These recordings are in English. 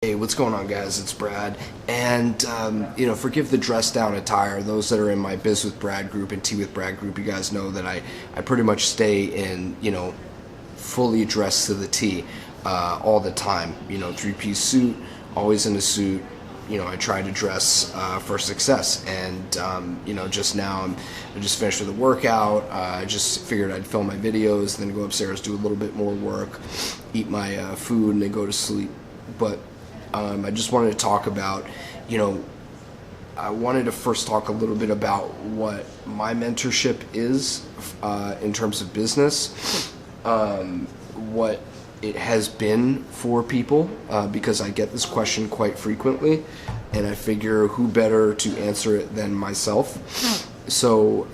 Hey, what's going on, guys? It's Brad, and forgive the dress down attire. Those that are in my Biz with Brad group and Tea with Brad group, you guys know that I pretty much stay in, fully dressed to the T all the time. Three-piece suit, always in a suit. I try to dress for success, and just now I just finished with a workout. I just figured I'd film my videos, then go upstairs, do a little bit more work, eat my food, and then go to sleep. But I just wanted to talk about, I wanted to first talk a little bit about what my mentorship is in terms of business, what it has been for people, because I get this question quite frequently, and I figure who better to answer it than myself. So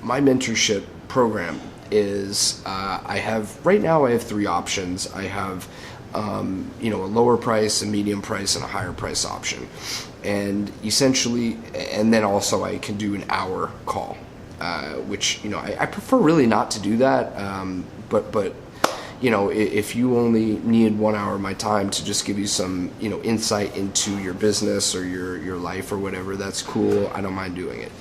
my mentorship program is, right now I have three options. I have a lower price, a medium price, and a higher price option. And essentially, and then also I can do an hour call, which, I prefer really not to do that. But if you only need 1 hour of my time to just give you some, insight into your business or your life or whatever, that's cool. I don't mind doing it.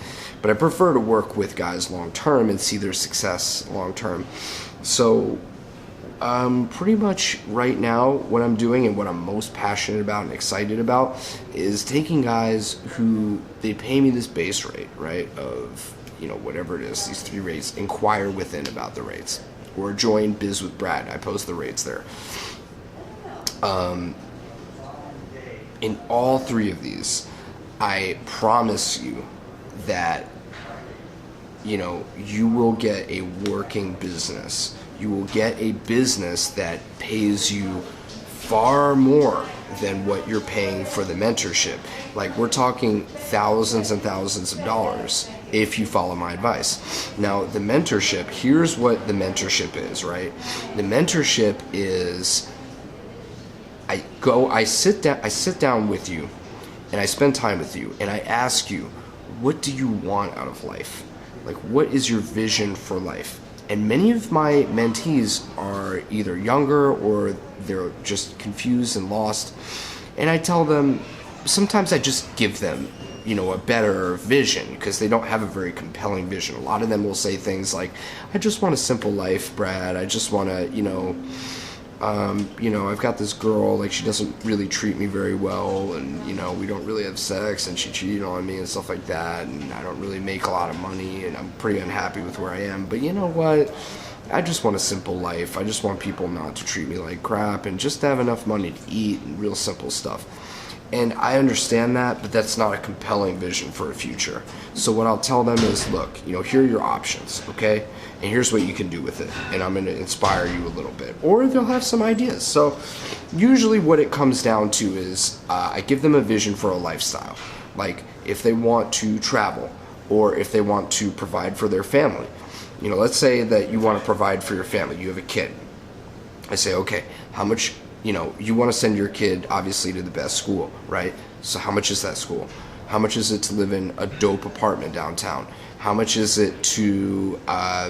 But I prefer to work with guys long term and see their success long term. So pretty much right now what I'm doing and what I'm most passionate about and excited about is taking guys who they pay me this base rate, right, of whatever it is, these three rates, inquire within about the rates, or join Biz with Brad. I post the rates there. In all three of these, I promise you that you will get a working business. You will get a business that pays you far more than what you're paying for the mentorship. Like, we're talking thousands and thousands of dollars if you follow my advice. Now, the mentorship, here's what the mentorship is, right? The mentorship is, I sit down with you and I spend time with you and I ask you, what do you want out of life? Like, what is your vision for life? And many of my mentees are either younger or they're just confused and lost. And I tell them, sometimes I just give them, a better vision because they don't have a very compelling vision. A lot of them will say things like, I just want a simple life, Brad. I just want to, I've got this girl, like, she doesn't really treat me very well, and, we don't really have sex, and she cheated on me and stuff like that, and I don't really make a lot of money, and I'm pretty unhappy with where I am. But you know what? I just want a simple life. I just want people not to treat me like crap, and just to have enough money to eat, and real simple stuff. And I understand that, but that's not a compelling vision for a future. So what I'll tell them is, look, here are your options, okay? And here's what you can do with it. And I'm going to inspire you a little bit. Or they'll have some ideas. So usually what it comes down to is I give them a vision for a lifestyle. Like, if they want to travel or if they want to provide for their family. Let's say that you want to provide for your family. You have a kid. I say, okay, how much... you want to send your kid, obviously, to the best school, right? So how much is that school? How much is it to live in a dope apartment downtown? How much is it to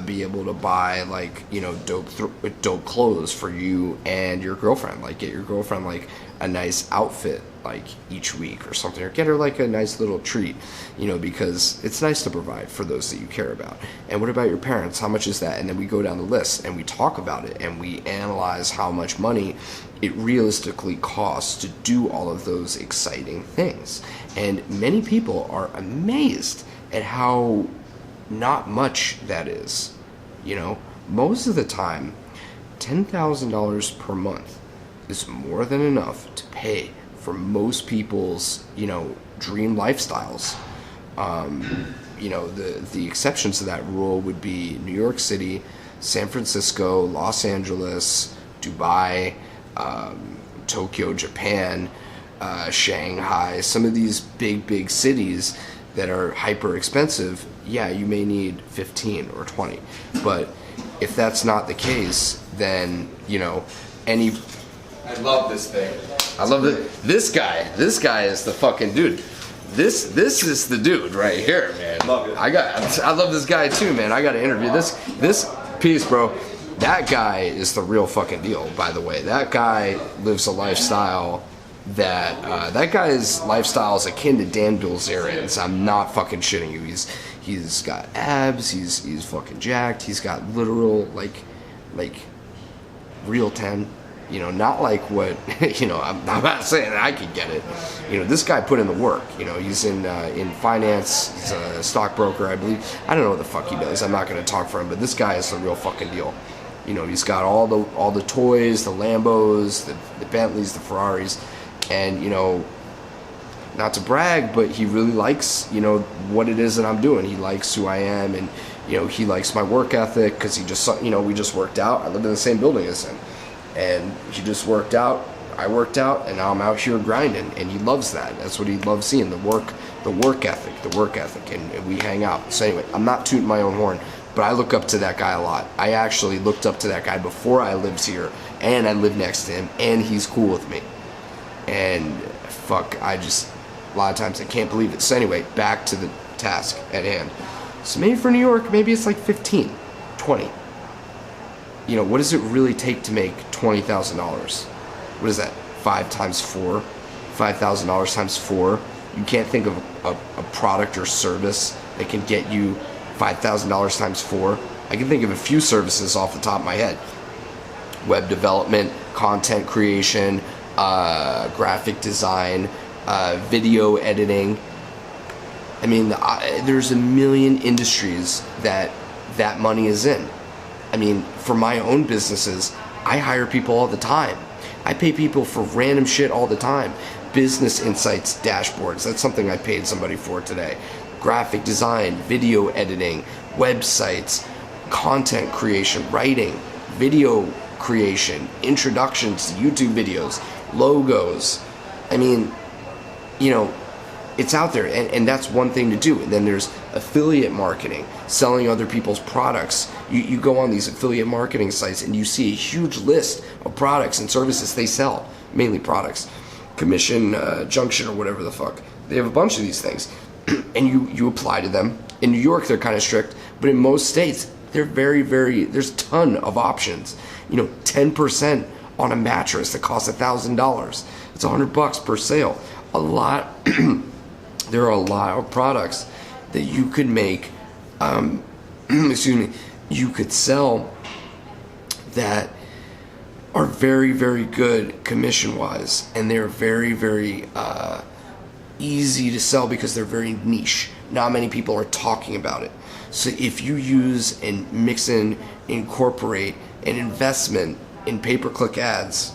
be able to buy, like, dope clothes for you and your girlfriend? Like, get your girlfriend, like, a nice outfit, like, each week or something. Or get her, like, a nice little treat, because it's nice to provide for those that you care about. And what about your parents? How much is that? And then we go down the list and we talk about it and we analyze how much money it realistically costs to do all of those exciting things. And many people are amazed at how not much that is. Most of the time, $10,000 per month is more than enough to pay for most people's, dream lifestyles. The exceptions to that rule would be New York City, San Francisco, Los Angeles, Dubai, Tokyo, Japan, Shanghai, some of these big cities that are hyper expensive. Yeah, you may need 15 or 20. But if that's not the case, then, I love this thing. I love it. This guy is the fucking dude. This is the dude right here, man. Love it. I love this guy too, man. I got to interview this piece, bro. That guy is the real fucking deal, by the way. That guy lives a lifestyle that that guy's lifestyle is akin to Dan Bilzerian's. I'm not fucking shitting you. He's got abs. He's fucking jacked. He's got literal like real 10. You know, not like what, you know, I'm not saying I could get it. You know, this guy put in the work. You know, he's in finance. He's a stockbroker, I believe. I don't know what the fuck he does. I'm not going to talk for him, but this guy is the real fucking deal. You know, he's got all the toys, the Lambos, the Bentleys, the Ferraris, and, you know, not to brag, but he really likes, you know, what it is that I'm doing. He likes who I am, and, you know, he likes my work ethic because he just, you know, we just worked out. I lived in the same building as him. And he just worked out, I worked out, and now I'm out here grinding, and he loves that. That's what he loves seeing, the work ethic, and we hang out. So anyway, I'm not tooting my own horn, but I look up to that guy a lot. I actually looked up to that guy before I lived here, and I lived next to him, and he's cool with me. And fuck, a lot of times I can't believe it. So anyway, back to the task at hand. So maybe for New York, maybe it's like 15, 20. You know, what does it really take to make $20,000? What is that? 5 times 4? $5,000 times 4? You can't think of a product or service that can get you $5,000 times 4. I can think of a few services off the top of my head. Web development, content creation, graphic design, video editing. I mean, there's a million industries that money is in. I mean, for my own businesses, I hire people all the time. I pay people for random shit all the time. Business insights dashboards, that's something I paid somebody for today. Graphic design, video editing, websites, content creation, writing, video creation, introductions to YouTube videos, logos. I mean, you know, it's out there, and that's one thing to do. And then there's affiliate marketing, selling other people's products. You go on these affiliate marketing sites and you see a huge list of products and services they sell, mainly products, commission, junction, or whatever the fuck. They have a bunch of these things, and you apply to them. In New York, they're kind of strict, but in most states, they're there's a ton of options. You know, 10% on a mattress that costs $1,000. It's $100 per sale. There are a lot of products that you could make, you could sell that are very, very good commission-wise, and they're very, very easy to sell because they're very niche. Not many people are talking about it. So if you use and mix in, incorporate an investment in pay-per-click ads,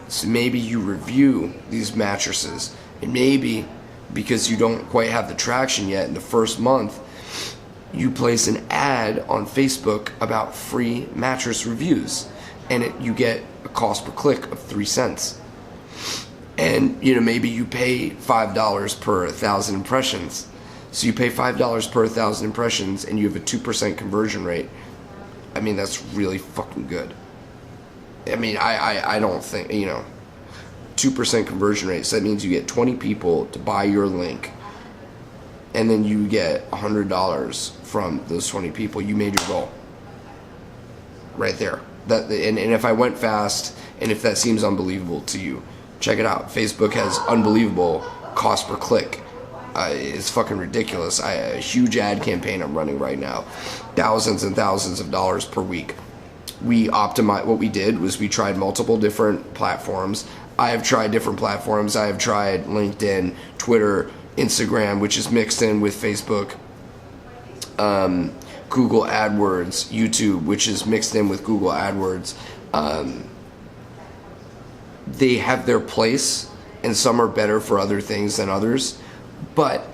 so maybe you review these mattresses, and maybe because you don't quite have the traction yet in the first month, you place an ad on Facebook about free mattress reviews, and you get a cost per click of 3 cents. And, you know, maybe you pay $5 per 1,000 impressions. So you pay $5 per 1,000 impressions, and you have a 2% conversion rate. I mean, that's really fucking good. I mean, I don't think, you know, 2% conversion rate. So that means you get 20 people to buy your link, and then you get $100 from those 20 people. You made your goal right there. And if I went fast, and if that seems unbelievable to you, check it out. Facebook has unbelievable cost per click. It's fucking ridiculous. A huge ad campaign I'm running right now, thousands and thousands of dollars per week. We optimized. What we did was we tried multiple different platforms. I have tried different platforms. I have tried LinkedIn, Twitter, Instagram, which is mixed in with Facebook, Google AdWords, YouTube, which is mixed in with Google AdWords. They have their place, and some are better for other things than others. But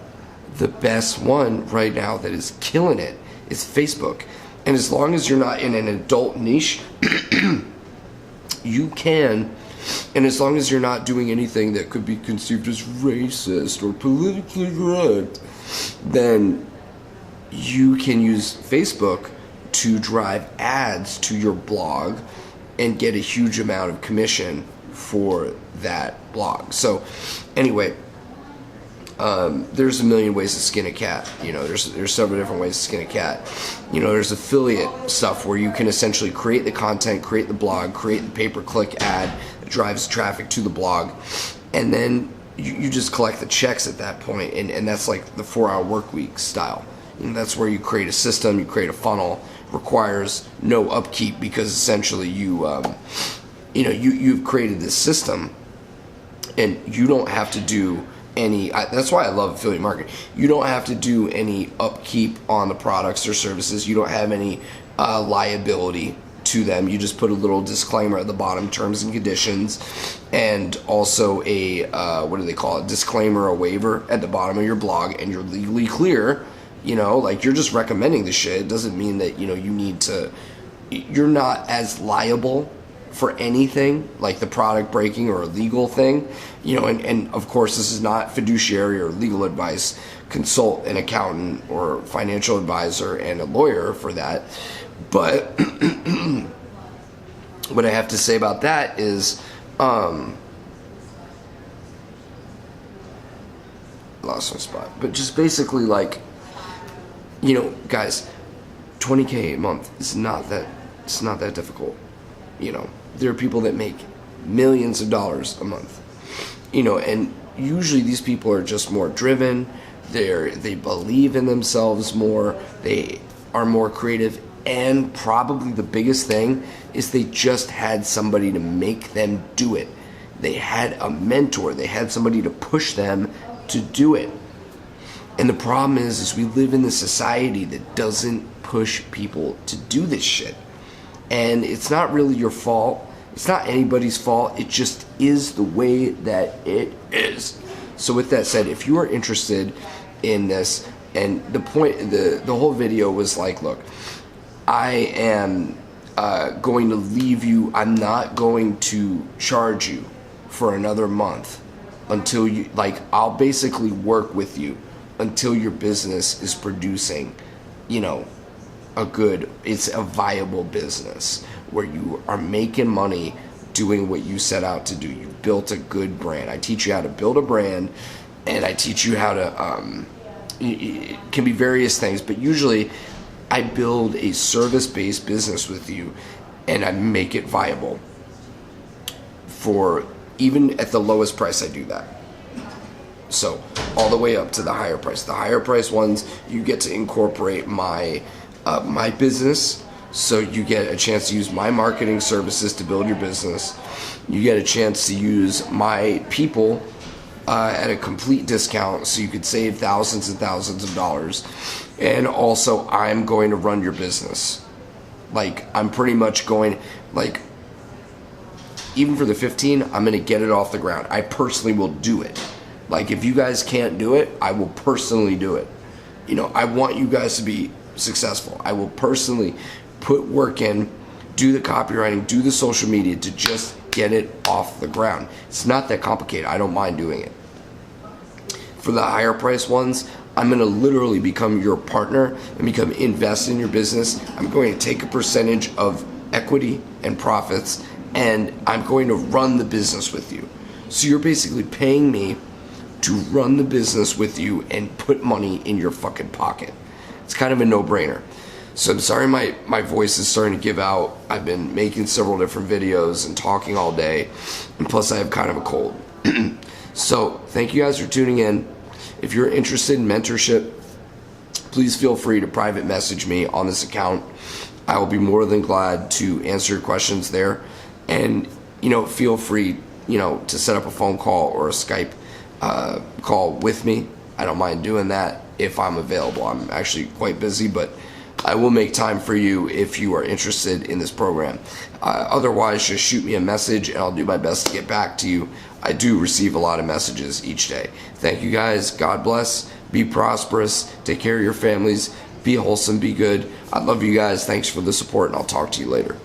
the best one right now that is killing it is Facebook. And as long as you're not in an adult niche, you can. And as long as you're not doing anything that could be conceived as racist or politically correct, then you can use Facebook to drive ads to your blog and get a huge amount of commission for that blog. So anyway, there's a million ways to skin a cat. You know, there's several different ways to skin a cat. You know, there's affiliate stuff where you can essentially create the content, create the blog, create the pay-per-click ad that drives traffic to the blog, and then you just collect the checks at that point, and that's like the 4-hour work week style. And that's where you create a system, you create a funnel, requires no upkeep, because essentially you've created this system, and you don't have to do any. That's why I love affiliate marketing. You don't have to do any upkeep on the products or services. You don't have any liability to them. You just put a little disclaimer at the bottom, terms and conditions, and also a what do they call it? Disclaimer, a waiver at the bottom of your blog, and you're legally clear. Like you're just recommending the shit. It doesn't mean that you need to. You're not as liable for anything like the product breaking or a legal thing, and of course this is not fiduciary or legal advice. Consult an accountant or financial advisor and a lawyer for that. But what I have to say about that is lost my spot, but just basically like, guys, $20K a month is not that difficult. There are people that make millions of dollars a month, and usually these people are just more driven. They believe in themselves more. They are more creative, and probably the biggest thing is they just had somebody to make them do it. They had a mentor. They had somebody to push them to do it. And the problem is we live in this society that doesn't push people to do this shit. And it's not really your fault. It's not anybody's fault. It just is the way that it is. So with that said, if you are interested in this, and the whole video was like, look, I am going to leave you. I'm not going to charge you for another month until you, I'll basically work with you until your business is producing, it's a viable business where you are making money doing what you set out to do. You built a good brand. I teach you how to build a brand, and I teach you how to, it can be various things, but usually I build a service-based business with you, and I make it viable. For even at the lowest price, I do that. So all the way up to the higher price. The higher price ones, you get to incorporate my business. So you get a chance to use my marketing services to build your business. You get a chance to use my people at a complete discount, so you could save thousands and thousands of dollars. And also, I'm going to run your business. I'm pretty much going, even for the 15, I'm going to get it off the ground. I personally will do it. If you guys can't do it, I will personally do it. I want you guys to be successful. I will personally put work in, do the copywriting, do the social media to just get it off the ground. It's not that complicated. I don't mind doing it. For the higher price ones, I'm going to literally become your partner and invest in your business. I'm going to take a percentage of equity and profits, and I'm going to run the business with you. So you're basically paying me to run the business with you and put money in your fucking pocket. It's kind of a no-brainer. So I'm sorry my voice is starting to give out. I've been making several different videos and talking all day, and plus I have kind of a cold. So thank you guys for tuning in. If you're interested in mentorship, please feel free to private message me on this account. I will be more than glad to answer your questions there. And feel free to set up a phone call or a Skype call with me. I don't mind doing that if I'm available. I'm actually quite busy, but I will make time for you if you are interested in this program. Otherwise, just shoot me a message and I'll do my best to get back to you. I do receive a lot of messages each day. Thank you guys. God bless. Be prosperous. Take care of your families. Be wholesome. Be good. I love you guys. Thanks for the support, and I'll talk to you later.